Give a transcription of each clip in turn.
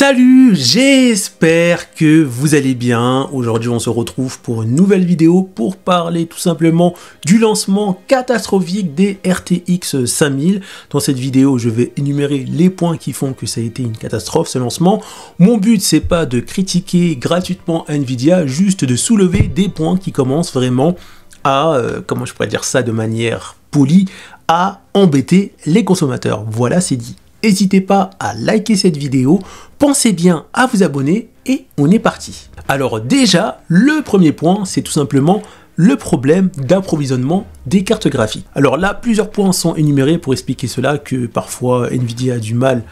Salut, j'espère que vous allez bien. Aujourd'hui on se retrouve pour une nouvelle vidéo pour parler tout simplement du lancement catastrophique des RTX 5000. Dans cette vidéo je vais énumérer les points qui font que ça a été une catastrophe ce lancement. Mon but c'est pas de critiquer gratuitement Nvidia, juste de soulever des points qui commencent vraiment à, comment je pourrais dire ça de manière polie, à embêter les consommateurs. Voilà, c'est dit. N'hésitez pas à liker cette vidéo, pensez bien à vous abonner et on est parti. Alors déjà, le premier point, c'est tout simplement le problème d'approvisionnement des cartes graphiques. Alors là, plusieurs points sont énumérés pour expliquer cela, que parfois Nvidia a du mal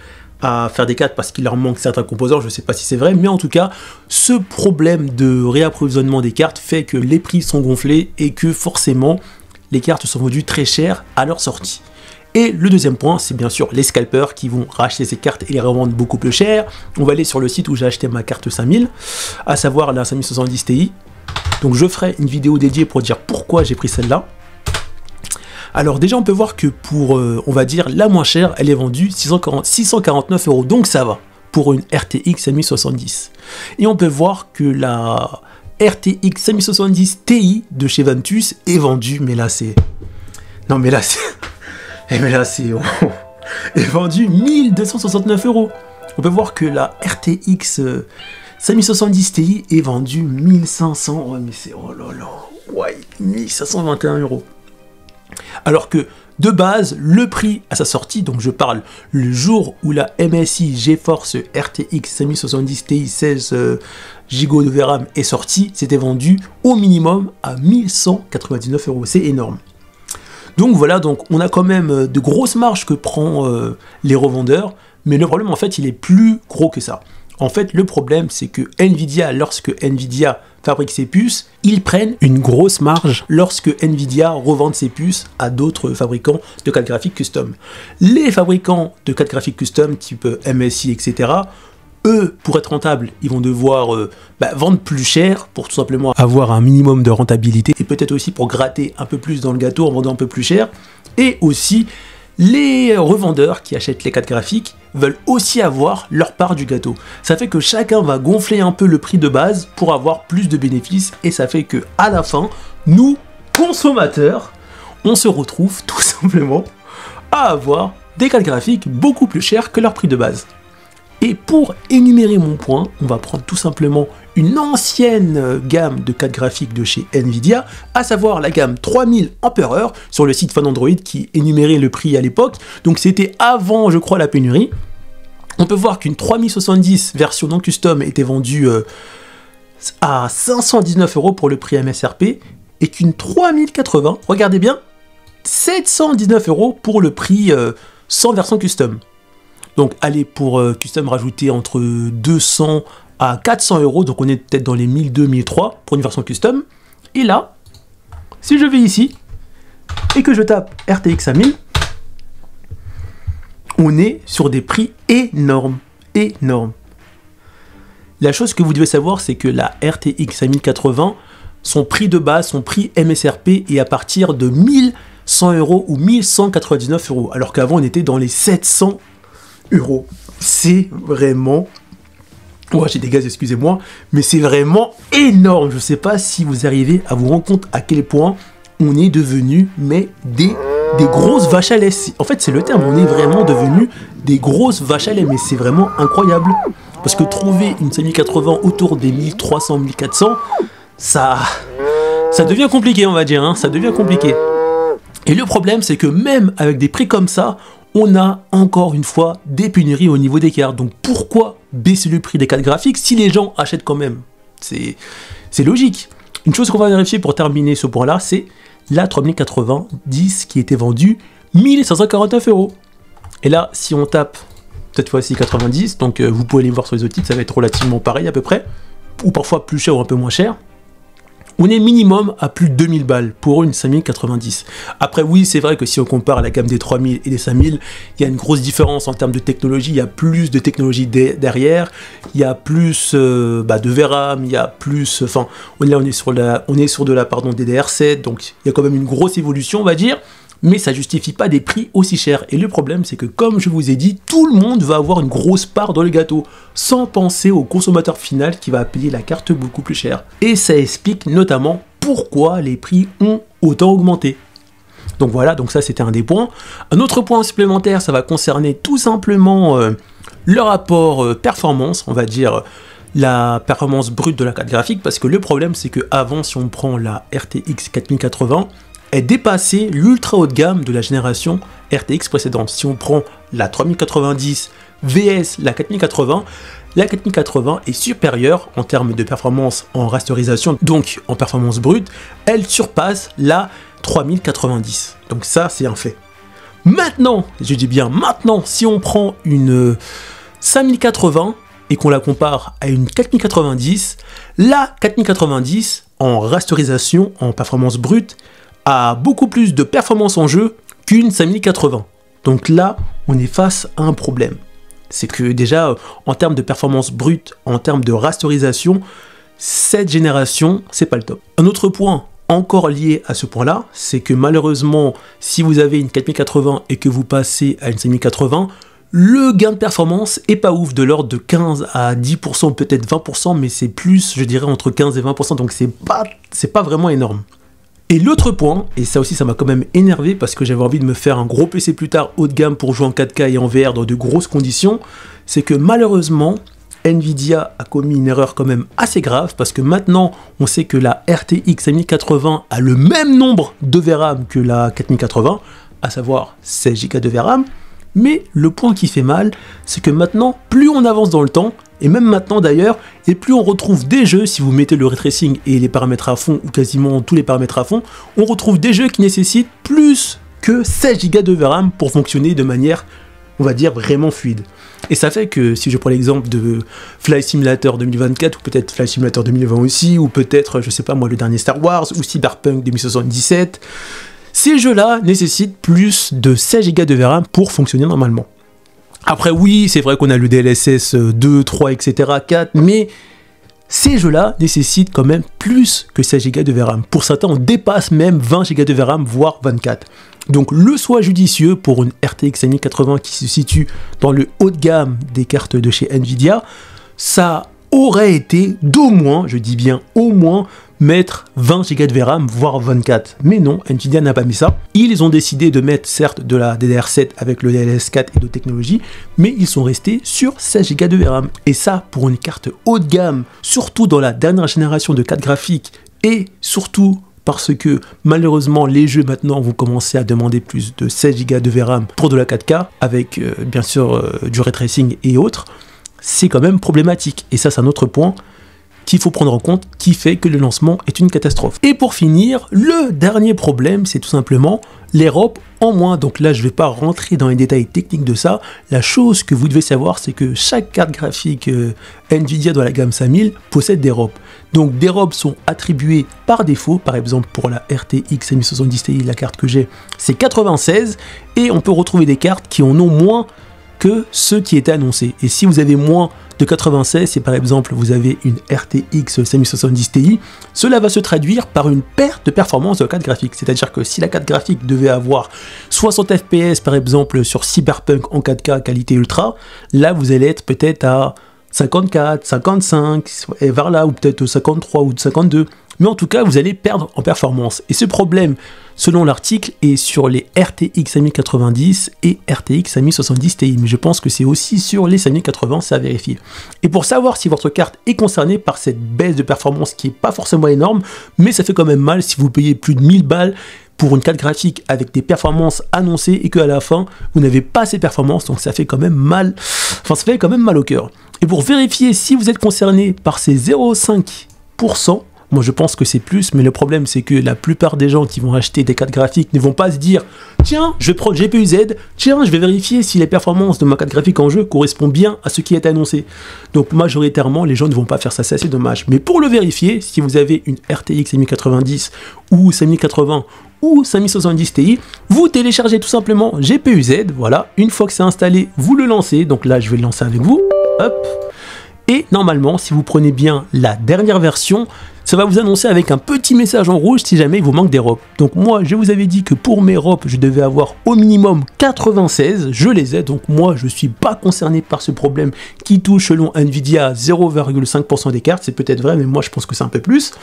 à faire des cartes parce qu'il leur manque certains composants, je ne sais pas si c'est vrai, mais en tout cas, ce problème de réapprovisionnement des cartes fait que les prix sont gonflés et que forcément, les cartes sont vendues très chères à leur sortie. Et le deuxième point, c'est bien sûr les scalpers qui vont racheter ces cartes et les revendre beaucoup plus cher. On va aller sur le site où j'ai acheté ma carte 5000, à savoir la 5070 Ti. Donc je ferai une vidéo dédiée pour dire pourquoi j'ai pris celle-là. Alors déjà on peut voir que pour, on va dire, la moins chère, elle est vendue 649 €. Donc ça va pour une RTX 5070. Et on peut voir que la RTX 5070 Ti de chez Ventus est vendue, mais là c'est... Non mais là c'est... Mais là, c'est vendu 1269 €. On peut voir que la RTX 5070 Ti est vendue 1500. Ouais, mais c'est... Oh là là. Ouais, 1521 €. Alors que, de base, le prix à sa sortie, donc je parle le jour où la MSI GeForce RTX 5070 Ti 16 Go de VRAM est sortie, c'était vendu au minimum à 1199 €. C'est énorme. Donc voilà, donc on a quand même de grosses marges que prend les revendeurs, mais le problème en fait il est plus gros que ça. En fait le problème c'est que Nvidia, lorsque Nvidia fabrique ses puces, ils prennent une grosse marge lorsque Nvidia revend ses puces à d'autres fabricants de cartes graphiques custom. Les fabricants de cartes graphiques custom type MSI, etc., eux, pour être rentables, ils vont devoir vendre plus cher pour tout simplement avoir un minimum de rentabilité et peut-être aussi pour gratter un peu plus dans le gâteau en vendant un peu plus cher. Et aussi, les revendeurs qui achètent les cartes graphiques veulent aussi avoir leur part du gâteau. Ça fait que chacun va gonfler un peu le prix de base pour avoir plus de bénéfices et ça fait que à la fin, nous, consommateurs, on se retrouve tout simplement à avoir des cartes graphiques beaucoup plus chères que leur prix de base. Et pour énumérer mon point, on va prendre tout simplement une ancienne gamme de cartes graphiques de chez Nvidia, à savoir la gamme 3000 Ah sur le site Fan Android qui énumérait le prix à l'époque. Donc c'était avant, je crois, la pénurie. On peut voir qu'une 3070 version non custom était vendue à 519 € pour le prix MSRP et qu'une 3080, regardez bien, 719 € pour le prix sans version custom. Donc allez pour custom rajouter entre 200 à 400 €, donc on est peut-être dans les 1200-1300 pour une version custom. Et là, si je vais ici et que je tape RTX 5000, on est sur des prix énormes, énormes. La chose que vous devez savoir, c'est que la RTX 5080, son prix de base, son prix MSRP est à partir de 1100 € ou 1199 €, alors qu'avant on était dans les 700 €. C'est vraiment... Ouais, j'ai des gaz, excusez-moi, mais c'est vraiment énorme. Je sais pas si vous arrivez à vous rendre compte à quel point on est devenu des grosses vaches à lait. En fait, c'est le terme, on est vraiment devenu des grosses vaches à lait, mais c'est vraiment incroyable. Parce que trouver une 5080 autour des 1300, 1400, ça devient compliqué, on va dire, hein, ça devient compliqué. Et le problème, c'est que même avec des prix comme ça, on a encore une fois des pénuries au niveau des cartes. Donc pourquoi baisser le prix des cartes graphiques si les gens achètent quand même? C'est logique. Une chose qu'on va vérifier pour terminer ce point-là, c'est la 3090 qui était vendue 1549 €. Et là, si on tape cette fois-ci 90, donc vous pouvez aller voir sur les autres titres, ça va être relativement pareil à peu près, ou parfois plus cher ou un peu moins cher. On est minimum à plus de 2000 balles pour une 5090. Après oui, c'est vrai que si on compare la gamme des 3000 et des 5000, il y a une grosse différence en termes de technologie, il y a plus de technologie derrière, il y a plus de VRAM, il y a plus... Enfin, là on est sur de la DDR7, donc il y a quand même une grosse évolution, on va dire. mais ça justifie pas des prix aussi chers. Et le problème, c'est que comme je vous ai dit, tout le monde va avoir une grosse part dans le gâteau, sans penser au consommateur final qui va payer la carte beaucoup plus cher. Et ça explique notamment pourquoi les prix ont autant augmenté. Donc voilà, donc ça c'était un des points. Un autre point supplémentaire, ça va concerner tout simplement le rapport performance, on va dire la performance brute de la carte graphique, parce que le problème c'est que avant, si on prend la RTX 4080, elle dépassait l'ultra haut de gamme de la génération RTX précédente. Si on prend la 3090 VS la 4080 est supérieure en termes de performance en rasterisation, donc en performance brute, elle surpasse la 3090. Donc ça, c'est un fait. Maintenant, je dis bien maintenant, si on prend une 5080 et qu'on la compare à une 4090, la 4090 en rasterisation, en performance brute, a beaucoup plus de performance en jeu qu'une 5080. Donc là, on est face à un problème. C'est que déjà, en termes de performance brute, en termes de rasterisation, cette génération, c'est pas le top. Un autre point encore lié à ce point-là, c'est que malheureusement, si vous avez une 4080 et que vous passez à une 5080, le gain de performance est pas ouf, de l'ordre de 15 à 10%, peut-être 20%, mais c'est plus, je dirais, entre 15 et 20%, donc c'est pas vraiment énorme. Et l'autre point, et ça aussi ça m'a quand même énervé parce que j'avais envie de me faire un gros PC plus tard haut de gamme pour jouer en 4K et en VR dans de grosses conditions, c'est que malheureusement, Nvidia a commis une erreur quand même assez grave parce que maintenant on sait que la RTX 5080 a le même nombre de VRAM que la 4080, à savoir 16 Go de VRAM, mais le point qui fait mal, c'est que maintenant, plus on avance dans le temps, et même maintenant d'ailleurs, et plus on retrouve des jeux, si vous mettez le ray tracing et les paramètres à fond, ou quasiment tous les paramètres à fond, on retrouve des jeux qui nécessitent plus que 16 Go de VRAM pour fonctionner de manière, on va dire, vraiment fluide. Et ça fait que, si je prends l'exemple de Flight Simulator 2024, ou peut-être Flight Simulator 2020 aussi, ou peut-être, je sais pas moi, le dernier Star Wars, ou Cyberpunk 2077, ces jeux-là nécessitent plus de 16 Go de VRAM pour fonctionner normalement. Après oui, c'est vrai qu'on a le DLSS 2, 3, etc., 4, mais ces jeux-là nécessitent quand même plus que 16 Go de VRAM. Pour certains, on dépasse même 20 Go de VRAM, voire 24. Donc le choix judicieux pour une RTX 5080 qui se situe dans le haut de gamme des cartes de chez Nvidia, ça aurait été d'au moins, je dis bien au moins, mettre 20 Go de VRAM, voire 24. Mais non, Nvidia n'a pas mis ça. Ils ont décidé de mettre certes de la DDR7 avec le DLSS4 et d'autres technologies, mais ils sont restés sur 16 Go de VRAM. Et ça, pour une carte haut de gamme, surtout dans la dernière génération de cartes graphiques, et surtout parce que malheureusement les jeux maintenant vont commencer à demander plus de 16 Go de VRAM pour de la 4K, avec bien sûr du ray tracing et autres, c'est quand même problématique. Et ça, c'est un autre point qu'il faut prendre en compte, qui fait que le lancement est une catastrophe. Et pour finir, le dernier problème, c'est tout simplement les ROP en moins. Donc là, je ne vais pas rentrer dans les détails techniques de ça. La chose que vous devez savoir, c'est que chaque carte graphique Nvidia dans la gamme 5000 possède des ROP. Donc des ROP sont attribués par défaut. Par exemple, pour la RTX 5070 Ti, la carte que j'ai, c'est 96. Et on peut retrouver des cartes qui en ont moins que ceux qui étaient annoncés. Et si vous avez moins de 96, si par exemple vous avez une RTX 5070 Ti, cela va se traduire par une perte de performance de la carte graphique. C'est-à-dire que si la carte graphique devait avoir 60 fps par exemple sur Cyberpunk en 4K qualité ultra, là vous allez être peut-être à 54, 55, et vers là, ou peut-être 53 ou 52. Mais en tout cas, vous allez perdre en performance. Et ce problème, selon l'article, est sur les RTX 5090 et RTX 5070 Ti. Mais je pense que c'est aussi sur les 5080, c'est à vérifier. Et pour savoir si votre carte est concernée par cette baisse de performance qui n'est pas forcément énorme, mais ça fait quand même mal si vous payez plus de 1000 balles pour une carte graphique avec des performances annoncées et qu'à la fin, vous n'avez pas ces performances, donc ça fait quand même mal, enfin ça fait quand même mal au cœur. Et pour vérifier si vous êtes concerné par ces 0,5%, moi je pense que c'est plus, mais le problème c'est que la plupart des gens qui vont acheter des cartes graphiques ne vont pas se dire « Tiens, je vais prendre GPU Z, tiens, je vais vérifier si les performances de ma carte graphique en jeu correspondent bien à ce qui est annoncé. » Donc majoritairement, les gens ne vont pas faire ça, c'est assez dommage. Mais pour le vérifier, si vous avez une RTX 5090 ou 5080 ou 5070 Ti, vous téléchargez tout simplement GPU Z, voilà, une fois que c'est installé, vous le lancez, donc là je vais le lancer avec vous, hop, et normalement, si vous prenez bien la dernière version, ça va vous annoncer avec un petit message en rouge si jamais il vous manque des ROP. Donc moi, je vous avais dit que pour mes ROP, je devais avoir au minimum 96, je les ai, donc moi, je suis pas concerné par ce problème qui touche selon Nvidia 0,5% des cartes, c'est peut-être vrai, mais moi je pense que c'est un peu plus.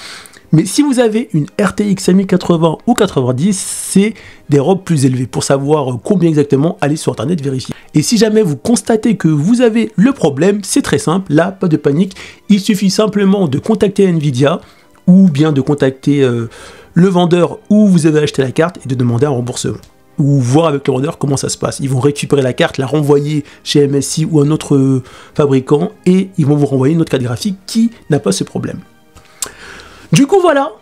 Mais si vous avez une RTX 5080 ou 90, c'est des ROP plus élevés. Pour savoir combien exactement, allez sur internet vérifier. Et si jamais vous constatez que vous avez le problème, c'est très simple, là, pas de panique. Il suffit simplement de contacter Nvidia ou bien de contacter le vendeur où vous avez acheté la carte et de demander un remboursement. Ou voir avec le vendeur comment ça se passe. Ils vont récupérer la carte, la renvoyer chez MSI ou un autre fabricant et ils vont vous renvoyer une autre carte graphique qui n'a pas ce problème. Du coup voilà,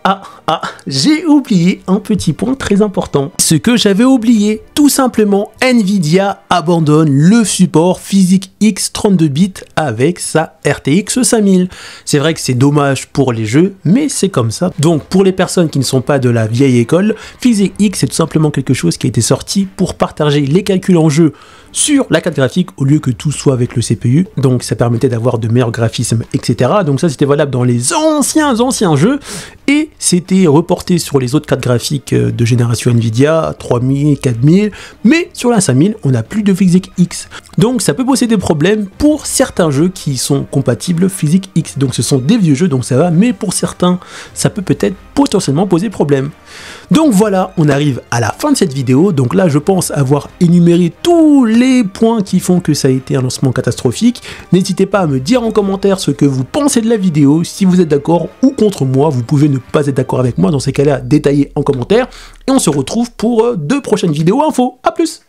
j'ai oublié un petit point très important. Ce que j'avais oublié, tout simplement, Nvidia abandonne le support PhysX 32 bits avec sa RTX 5000. C'est vrai que c'est dommage pour les jeux, mais c'est comme ça. Donc pour les personnes qui ne sont pas de la vieille école, PhysX c'est tout simplement quelque chose qui a été sorti pour partager les calculs en jeu sur la carte graphique au lieu que tout soit avec le CPU. Donc ça permettait d'avoir de meilleurs graphismes, etc. Donc ça c'était valable dans les anciens jeux et c'était reporté sur les autres cartes graphiques de génération Nvidia 3000, 4000, mais sur la 5000 on n'a plus de PhysX. Donc ça peut poser des problèmes pour certains jeux qui sont compatibles PhysX. Donc ce sont des vieux jeux donc ça va, mais pour certains ça peut peut-être potentiellement poser problème. Donc voilà, on arrive à la fin de cette vidéo. Donc là je pense avoir énuméré tous les points qui font que ça a été un lancement catastrophique. N'hésitez pas à me dire en commentaire ce que vous pensez de la vidéo, si vous êtes d'accord ou contre moi. Vous pouvez ne pas être d'accord avec moi, dans ces cas-là, détaillez en commentaire. Et on se retrouve pour 2 prochaines vidéos info. A plus!